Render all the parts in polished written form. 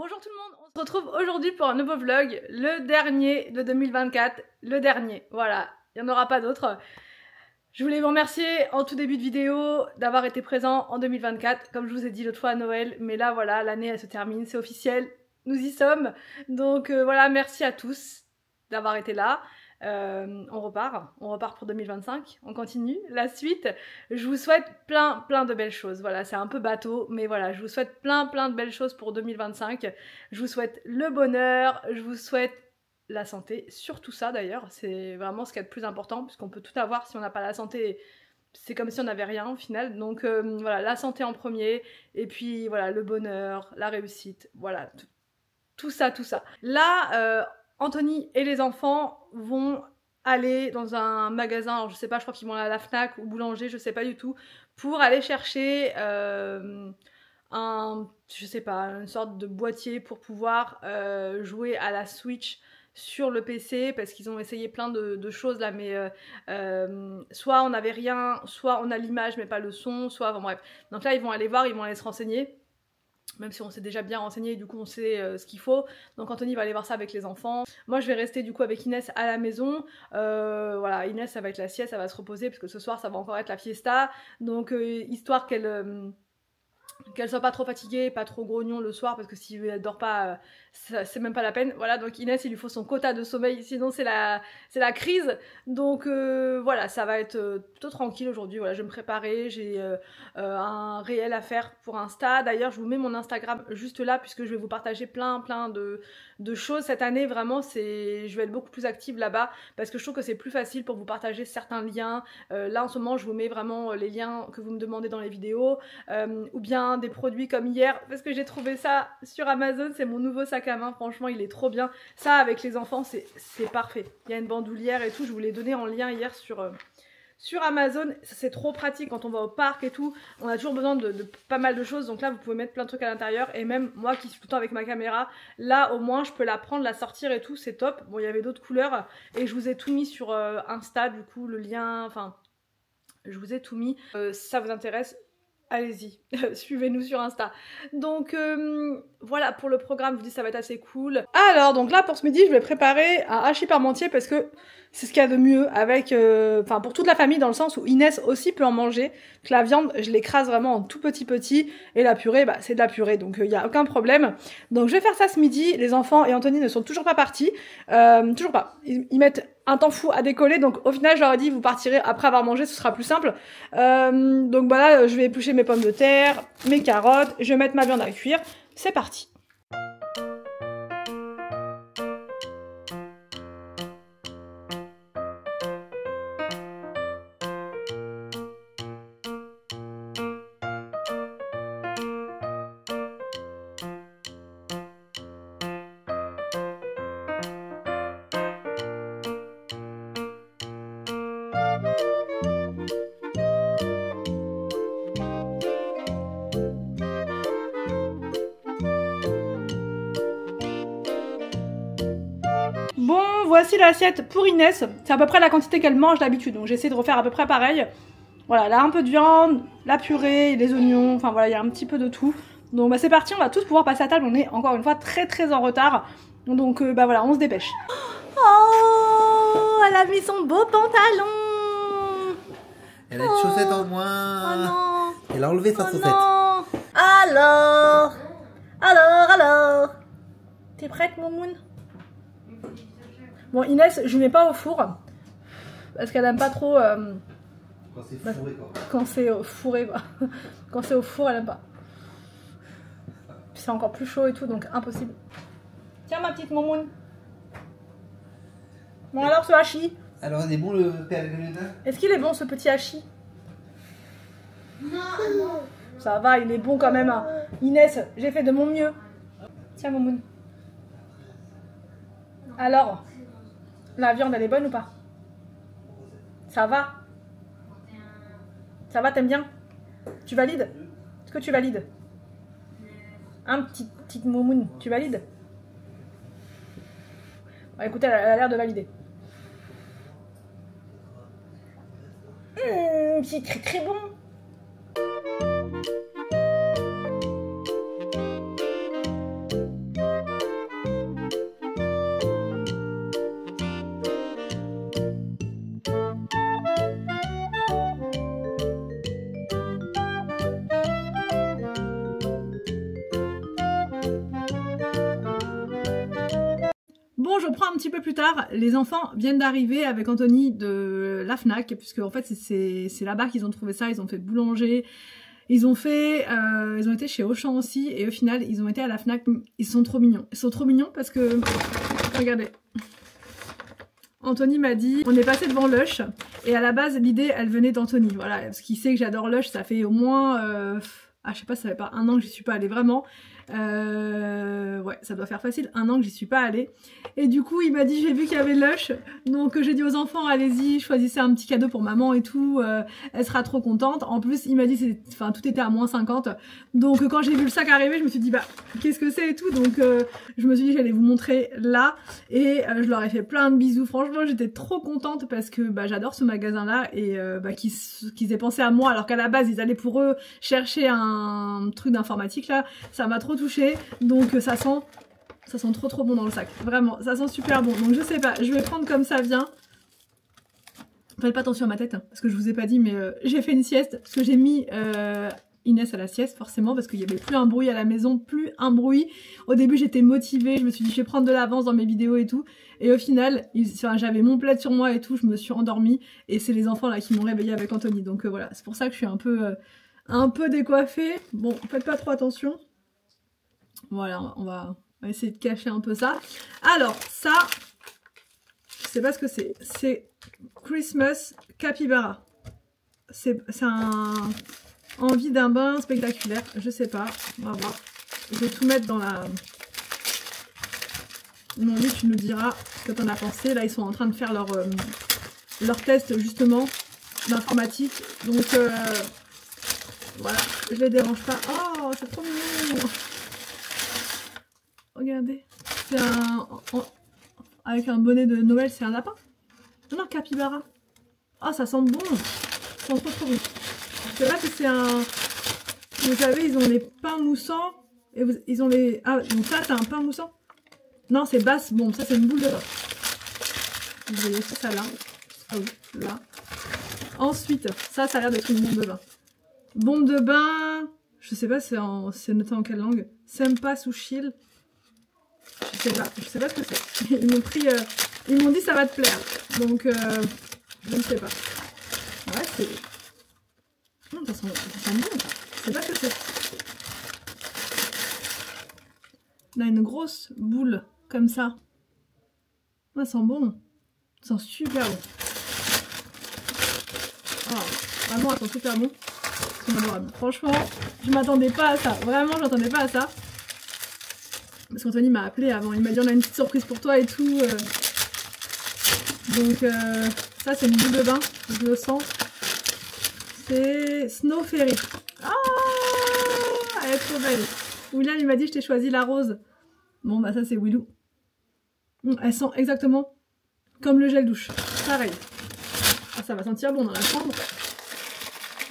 Bonjour tout le monde, on se retrouve aujourd'hui pour un nouveau vlog, le dernier de 2024, le dernier, voilà, il n'y en aura pas d'autres. Je voulais vous remercier en tout début de vidéo d'avoir été présent en 2024, comme je vous ai dit l'autre fois à Noël, mais là voilà, l'année elle se termine, c'est officiel, nous y sommes, donc voilà, merci à tous d'avoir été là. On repart pour 2025, on continue la suite. Je vous souhaite plein de belles choses, voilà, c'est un peu bateau, mais voilà, je vous souhaite plein de belles choses pour 2025. Je vous souhaite le bonheur, je vous souhaite la santé, surtout ça d'ailleurs, c'est vraiment ce qu'il y a de plus important, puisqu'on peut tout avoir si on n'a pas la santé, c'est comme si on n'avait rien au final, donc voilà, la santé en premier, et puis voilà, le bonheur, la réussite, voilà, tout ça. Là, Anthony et les enfants vont aller dans un magasin, alors je sais pas, je crois qu'ils vont aller à la Fnac ou Boulanger, je sais pas du tout, pour aller chercher je sais pas, une sorte de boîtier pour pouvoir jouer à la Switch sur le PC, parce qu'ils ont essayé plein de choses là, mais soit on n'avait rien, soit on a l'image mais pas le son, soit, bon bref. Donc là ils vont aller voir, ils vont aller se renseigner. Même si on s'est déjà bien renseigné, du coup on sait ce qu'il faut. Donc Anthony va aller voir ça avec les enfants. Moi je vais rester du coup avec Inès à la maison. Voilà, Inès ça va être la sieste, ça va se reposer, parce que ce soir ça va encore être la fiesta. Donc histoire qu'elle soit pas trop fatiguée, pas trop grognon le soir, parce que si elle dort pas, c'est même pas la peine. Voilà, donc Inès il lui faut son quota de sommeil, sinon c'est la crise. Donc voilà, ça va être plutôt tranquille aujourd'hui. Voilà, je vais me préparer, j'ai un réel à faire pour Insta. D'ailleurs je vous mets mon Instagram juste là, puisque je vais vous partager plein de choses cette année. Vraiment je vais être beaucoup plus active là-bas, parce que je trouve que c'est plus facile pour vous partager certains liens. Là en ce moment je vous mets vraiment les liens que vous me demandez dans les vidéos, ou bien des produits comme hier, parce que j'ai trouvé ça sur Amazon, c'est mon nouveau sac à main, franchement il est trop bien. Ça avec les enfants c'est parfait, il y a une bandoulière et tout, je vous l'ai donné en lien hier sur Amazon, c'est trop pratique quand on va au parc et tout, on a toujours besoin de pas mal de choses, donc là vous pouvez mettre plein de trucs à l'intérieur, et même moi qui suis tout le temps avec ma caméra, là au moins je peux la prendre, la sortir et tout, c'est top. Bon il y avait d'autres couleurs, et je vous ai tout mis sur Insta, du coup le lien, enfin je vous ai tout mis, si ça vous intéresse, allez-y, suivez-nous sur Insta. Donc voilà pour le programme, je vous dis ça va être assez cool. Alors donc là pour ce midi je vais préparer un hachis parmentier, parce que c'est ce qu'il y a de mieux avec, enfin pour toute la famille, dans le sens où Inès aussi peut en manger. Que la viande je l'écrase vraiment en tout petit, et la purée bah c'est de la purée, donc il n'y a aucun problème. Donc je vais faire ça ce midi, les enfants et Anthony ne sont toujours pas partis, toujours pas, ils mettent un temps fou à décoller, donc au final je leur ai dit vous partirez après avoir mangé, ce sera plus simple. Donc voilà, je vais éplucher mes pommes de terre, mes carottes, je vais mettre ma viande à cuire, c'est parti. Bon, voici l'assiette pour Inès. C'est à peu près la quantité qu'elle mange d'habitude, donc j'essaie de refaire à peu près pareil. Voilà, là un peu de viande, la purée, les oignons, enfin voilà, il y a un petit peu de tout. Donc bah c'est parti, on va tous pouvoir passer à table, on est encore une fois très en retard. Donc bah voilà, on se dépêche. Oh, elle a mis son beau pantalon. Elle a une chaussette en moins. Oh non. Elle a enlevé sa chaussette. Non. Alors t'es prête, Momoun? Bon, Inès, je lui mets pas au four, parce qu'elle aime pas trop Quand c'est fourré quoi. quand c'est fourré quoi. Quand c'est au four, elle aime pas. Puis c'est encore plus chaud et tout, donc impossible. Tiens ma petite Momoun. Bon alors ce hachis. Alors il est bon le père Pellegrin? Est-ce qu'il est bon ce petit hachis? Non. Ça va, il est bon quand même. Hein. Inès, j'ai fait de mon mieux. Tiens Momoun. Alors, la viande elle est bonne ou pas? Ça va? Ça va, t'aimes bien? Tu valides? Est-ce que tu valides? Un petite Momoun, tu valides? Bon, écoutez, elle a l'air de valider. C'est très bon. reprends un petit peu plus tard. Les enfants viennent d'arriver avec Anthony de la Fnac, puisque en fait c'est là-bas qu'ils ont trouvé ça. Ils ont fait boulanger, ils ont été chez Auchan aussi, et au final ils ont été à la Fnac. Ils sont trop mignons. Ils sont trop mignons parce que, regardez. Anthony m'a dit, on est passé devant Lush, et à la base l'idée elle venait d'Anthony, voilà, parce qu'il sait que j'adore Lush, ça fait au moins, je sais pas, ça fait pas 1 an que j'y suis pas allée vraiment, ouais, ça doit faire facile 1 an que j'y suis pas allée, et du coup il m'a dit, j'ai vu qu'il y avait Lush, donc j'ai dit aux enfants, allez-y, choisissez un petit cadeau pour maman et tout, elle sera trop contente. En plus il m'a dit, enfin tout était à -50, donc quand j'ai vu le sac arriver, je me suis dit, bah qu'est-ce que c'est et tout, donc je me suis dit j'allais vous montrer là, et je leur ai fait plein de bisous. Franchement j'étais trop contente parce que bah, j'adore ce magasin là, et bah, qu'ils aient pensé à moi alors qu'à la base ils allaient pour eux chercher un truc d'informatique là, ça m'a trop touchée. Donc ça sent trop bon dans le sac, vraiment ça sent super bon. Donc je sais pas, je vais prendre comme ça vient. Faites pas attention à ma tête hein, parce que je vous ai pas dit, mais j'ai fait une sieste parce que j'ai mis Inès à la sieste forcément, parce qu'il y avait plus un bruit à la maison, plus un bruit. Au début j'étais motivée, je me suis dit je vais prendre de l'avance dans mes vidéos et tout, et au final j'avais mon plaid sur moi et tout, je me suis endormie, et c'est les enfants là qui m'ont réveillée avec Anthony, donc voilà, c'est pour ça que je suis un peu décoiffée. Bon, faites pas trop attention. Voilà, on va essayer de cacher un peu ça. Alors ça, je sais pas ce que c'est. C'est Christmas Capybara. C'est un envie d'un bain spectaculaire. Je sais pas, on va voir. Je vais tout mettre dans la... Non, lui, tu nous diras ce que t'en as pensé. Là, ils sont en train de faire leur test justement d'informatique. Donc voilà, je les dérange pas. Oh, c'est trop mignon. Regardez, c'est avec un bonnet de Noël, c'est un lapin? Non, capybara. Ah, ça sent bon. Ça sent trop bon. C'est vrai que c'est un... Vous savez, ils ont les pains moussants. Et ils ont les... Ah, donc ça, c'est un pain moussant? Non, c'est basse. Bon, ça, c'est une boule de pain. Vous voyez ça là. Ah oui, là. Ensuite, ça a l'air d'être une bombe de bain. Bombe de bain... Je sais pas, c'est noté en quelle langue? Sempa Sushil. Je sais pas ce que c'est. Ils m'ont dit ça va te plaire. Donc, je ne sais pas. Ouais, c'est... Non, ça sent bon. Je sais pas ce que c'est. On a une grosse boule, comme ça. Ça sent bon. Ça sent super bon. Oh, vraiment, ça sent super bon. C'est adorable. Franchement, je m'attendais pas à ça. Vraiment, je m'attendais pas à ça. Parce qu'Anthony m'a appelé avant, il m'a dit on a une petite surprise pour toi et tout. Donc ça c'est une boule de bain, je le sens. C'est Snow Fairy. Ah, elle est trop belle. William il m'a dit je t'ai choisi la rose. Bon bah ça c'est Willou. Elle sent exactement comme le gel douche. Pareil. Ah, ça va sentir bon dans la chambre.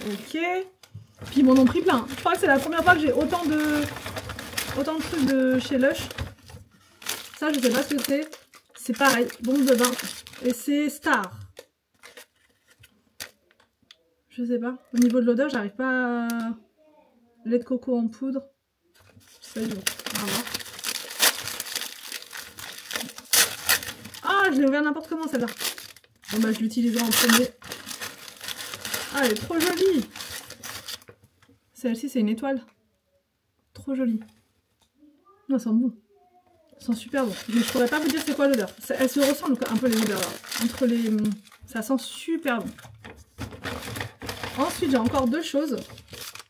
Ok. Puis ils m'en ont pris plein. Je crois que c'est la première fois que j'ai autant de trucs de chez Lush. Ça je sais pas ce que c'est. C'est pareil, bombe de bain. Et c'est Star. Je sais pas. Au niveau de l'odeur, j'arrive pas à... Lait de coco en poudre. Je sais pas, on va voir. Ah, je l'ai ouvert n'importe comment celle-là. Bon bah je l'utiliserai en premier. Ah, elle est trop jolie. Celle-ci c'est une étoile. Trop jolie. Non, ça sent bon. Ça sent super bon. Mais je pourrais pas vous dire c'est quoi l'odeur. Elle se ressemble un peu les odeurs. Là. Entre les... Ça sent super bon. Ensuite, j'ai encore deux choses.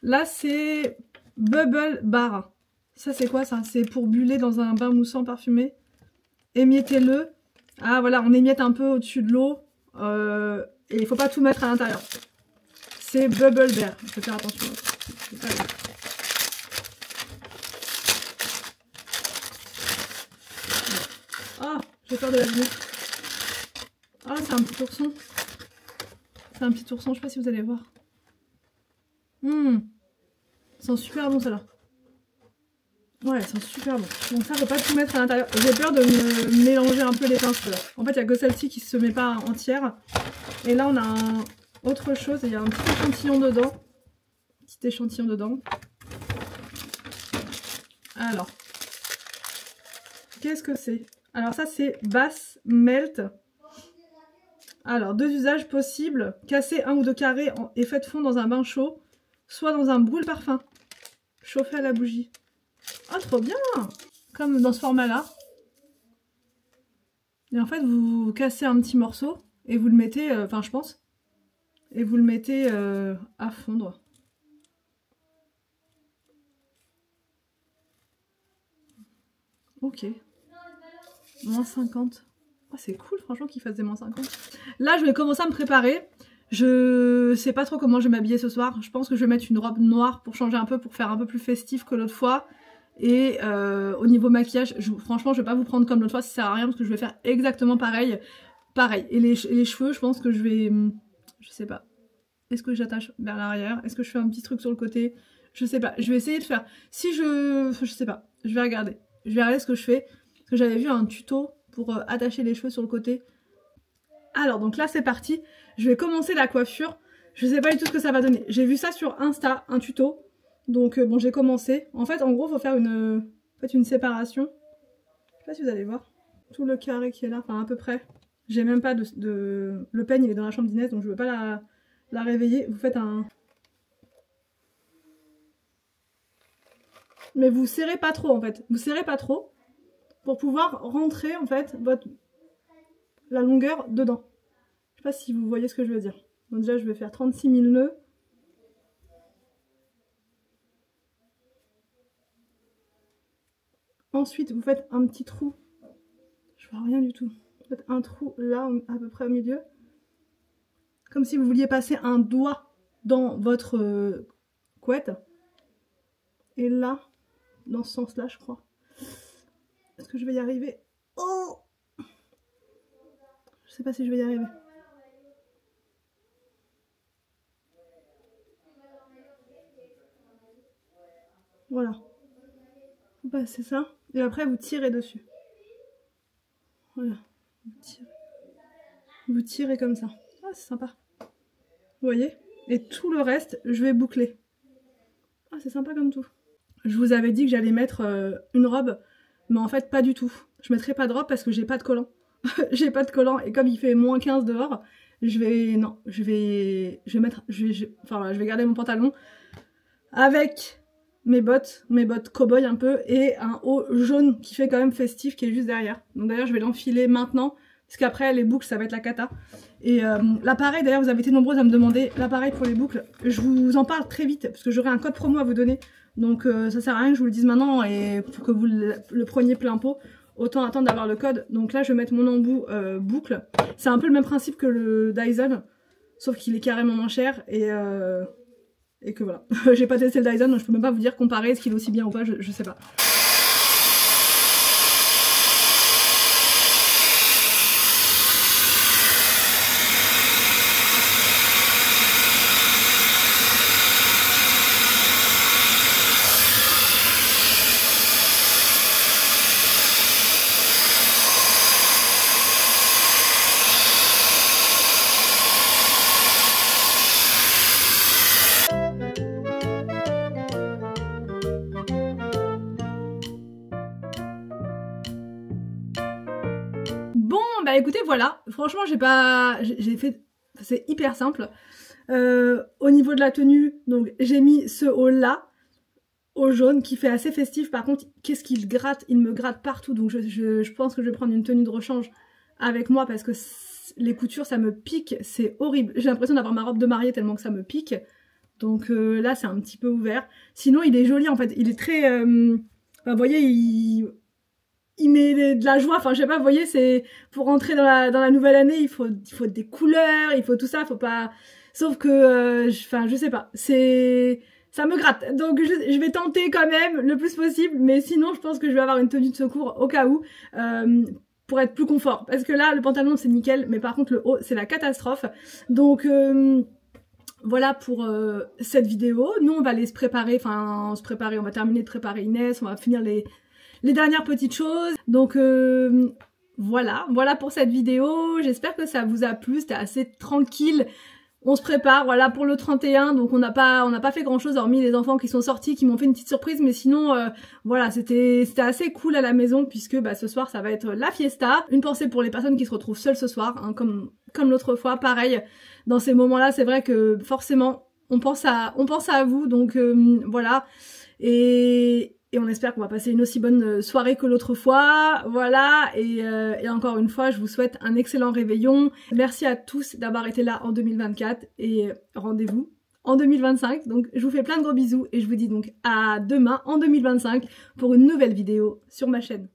Là, c'est Bubble Bar. Ça, c'est quoi ça? C'est pour buller dans un bain moussant parfumé. Émiettez-le. Ah, voilà, on émiette un peu au-dessus de l'eau. Et il faut pas tout mettre à l'intérieur. C'est Bubble Bear. Il faut faire attention. Ah, j'ai peur de la vue. Ah, c'est un petit ourson. C'est un petit ourson, je sais pas si vous allez voir. Ça sent super bon, celle-là. Ouais, ça sent super bon. Donc ça, faut pas tout mettre à l'intérieur. J'ai peur de me mélanger un peu les pinces. En fait, il n'y a que celle-ci qui se met pas entière. Et là, on a autre chose. Il y a un petit échantillon dedans. Petit échantillon dedans. Alors. Qu'est-ce que c'est? Alors ça c'est Bass Melt. Alors 2 usages possibles. Casser 1 ou 2 carrés et faites fondre dans un bain chaud. Soit dans un brûle parfum. Chauffé à la bougie. Ah trop bien. Comme dans ce format là. Et en fait vous cassez un petit morceau. Et vous le mettez, enfin je pense. Et vous le mettez à fondre. Ok. Moins 50. Oh, c'est cool franchement qu'il fasse des moins 50. Là je vais commencer à me préparer. Je sais pas trop comment je vais m'habiller ce soir. Je pense que je vais mettre une robe noire pour changer un peu, pour faire un peu plus festif que l'autre fois. Et au niveau maquillage, franchement je vais pas vous prendre comme l'autre fois, ça sert à rien parce que je vais faire exactement pareil. Et les cheveux, je pense que je vais... Je sais pas. Est-ce que j'attache vers l'arrière? Est-ce que je fais un petit truc sur le côté? Je sais pas. Je vais essayer de faire... Si je... Je sais pas. Je vais regarder. Je vais regarder ce que je fais. Parce que j'avais vu un tuto pour attacher les cheveux sur le côté. Alors, donc là, c'est parti. Je vais commencer la coiffure. Je sais pas du tout ce que ça va donner. J'ai vu ça sur Insta, un tuto. Donc, bon, j'ai commencé. En fait, en gros, il faut faire une séparation. Je sais pas si vous allez voir. Tout le carré qui est là, enfin, à peu près. J'ai même pas de... Le peigne, il est dans la chambre d'Inès, donc je veux pas la réveiller. Vous faites un... Mais vous serrez pas trop, en fait. Vous serrez pas trop pour pouvoir rentrer, en fait, la longueur dedans. Je sais pas si vous voyez ce que je veux dire. Donc déjà, je vais faire 36 000 nœuds. Ensuite, vous faites un petit trou. Je vois rien du tout. Vous faites un trou là, à peu près au milieu. Comme si vous vouliez passer un doigt dans votre couette. Et là, dans ce sens-là, je crois. Est-ce que je vais y arriver? Oh! Je sais pas si je vais y arriver. Voilà. Vous passez ça. Et après, vous tirez dessus. Voilà. Vous tirez comme ça. Ah, c'est sympa. Vous voyez? Et tout le reste, je vais boucler. Ah, c'est sympa comme tout. Je vous avais dit que j'allais mettre une robe, mais en fait, pas du tout. Je mettrai pas de robe parce que j'ai pas de collant. J'ai pas de collant et comme il fait moins 15 dehors, je vais garder mon pantalon avec mes bottes cow-boy un peu et un haut jaune qui fait quand même festif qui est juste derrière. Donc d'ailleurs je vais l'enfiler maintenant parce qu'après les boucles ça va être la cata. Et l'appareil d'ailleurs vous avez été nombreuses à me demander l'appareil pour les boucles. Je vous en parle très vite parce que j'aurai un code promo à vous donner. Donc ça sert à rien que je vous le dise maintenant et pour que vous le preniez plein pot. Autant attendre d'avoir le code. Donc là je vais mettre mon embout boucle. C'est un peu le même principe que le Dyson. Sauf qu'il est carrément moins cher et que voilà. J'ai pas testé le Dyson donc je peux même pas vous dire comparer est-ce qu'il est aussi bien ou pas, je sais pas. Bah écoutez voilà, franchement j'ai fait, c'est hyper simple. Au niveau de la tenue, donc j'ai mis ce haut là, au jaune, qui fait assez festif. Par contre, qu'est-ce qu'il gratte? Il me gratte partout, donc je pense que je vais prendre une tenue de rechange avec moi parce que les coutures ça me pique, c'est horrible. J'ai l'impression d'avoir ma robe de mariée tellement que ça me pique. Donc là c'est un petit peu ouvert. Sinon il est joli en fait, il est très... Enfin, vous voyez, il met de la joie, enfin je sais pas, vous voyez, c'est pour rentrer dans la nouvelle année, il faut des couleurs, il faut tout ça, faut pas... Sauf que, enfin je sais pas, ça me gratte, donc je vais tenter quand même le plus possible, mais sinon je pense que je vais avoir une tenue de secours au cas où, pour être plus confort, parce que là le pantalon c'est nickel, mais par contre le haut c'est la catastrophe, donc... voilà pour cette vidéo. Nous on va aller se préparer, on va terminer de préparer Inès, on va finir les dernières petites choses. Donc voilà pour cette vidéo. J'espère que ça vous a plu, c'était assez tranquille. on se prépare, voilà, pour le 31, donc on n'a pas fait grand chose, hormis les enfants qui sont sortis, qui m'ont fait une petite surprise, mais sinon, voilà, c'était assez cool à la maison, puisque bah, ce soir, ça va être la fiesta. Une pensée pour les personnes qui se retrouvent seules ce soir, hein, comme l'autre fois, pareil, dans ces moments-là, c'est vrai que forcément, on pense à vous, donc voilà, et on espère qu'on va passer une aussi bonne soirée que l'autre fois, voilà, et encore une fois, je vous souhaite un excellent réveillon. Merci à tous d'avoir été là en 2024, et rendez-vous en 2025, donc je vous fais plein de gros bisous, et je vous dis donc à demain en 2025 pour une nouvelle vidéo sur ma chaîne.